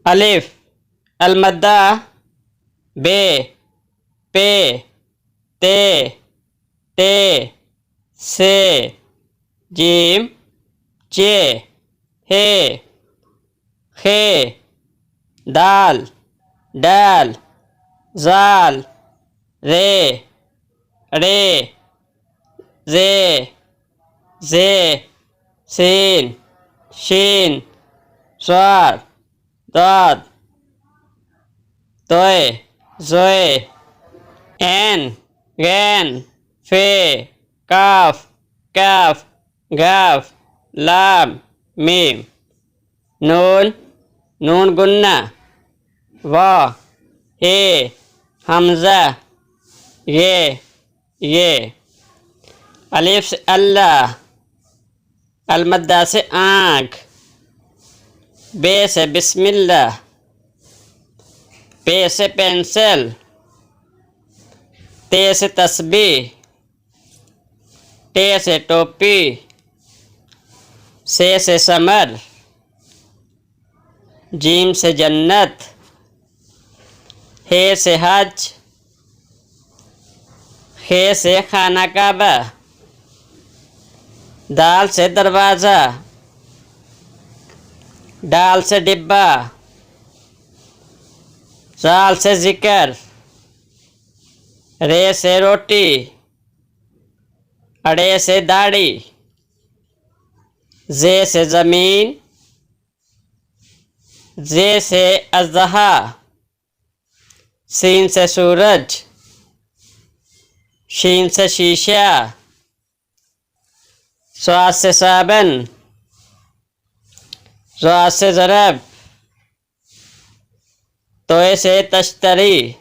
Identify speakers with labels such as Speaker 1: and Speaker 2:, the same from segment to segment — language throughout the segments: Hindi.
Speaker 1: अलिफ अलमद्दा बे पे ते टे से जीम चे हे खे दाल डाल जाल रे रे जे जे सीन शीन स्वार दाद तोय जोए एन गैन फे काफ काफ गाफ लाम मीम नून नून गुन्ना वा हे हमजा ये अलिफ से अल्लाह अलमद्दा से आँख बे से बिस्मिल्लाह पे से पेंसिल ते से तस्बीह टे से टोपी से समर जीम से जन्नत हे से हज खे से खाना काबा दाल से दरवाज़ा डाल से डिब्बा जाल से जिक्र रे से रोटी अड़े से दाढ़ी जे से ज़मीन जे से अज़हा सीन से सूरज शीन से शीशा स्वाद से साबन ज़ाद से ज़रब तोए से तश्तरी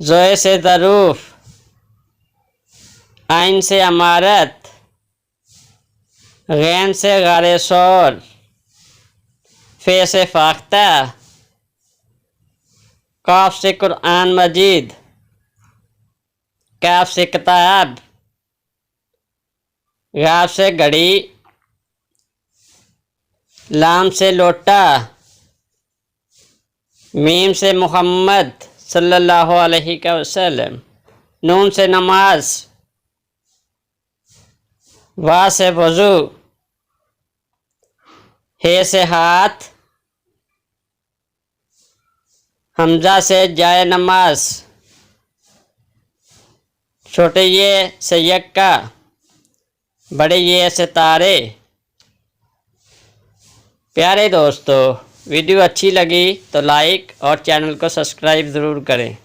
Speaker 1: जोए से ज़रूफ आइन से अमारत गैन से गारे शोर फे से फाख्ता काफ से कुरान मजीद काफ से किताब गाफ से घड़ी लाम से लोटा मीम से मोहम्मद सल्लल्लाहु अलैहि वसल्लम नून से नमाज वा से वज़ू हे से हाथ हमजा से जाए नमाज छोटे ये से यक्का बड़े ये से तारे। प्यारे दोस्तों, वीडियो अच्छी लगी तो लाइक और चैनल को सब्सक्राइब ज़रूर करें।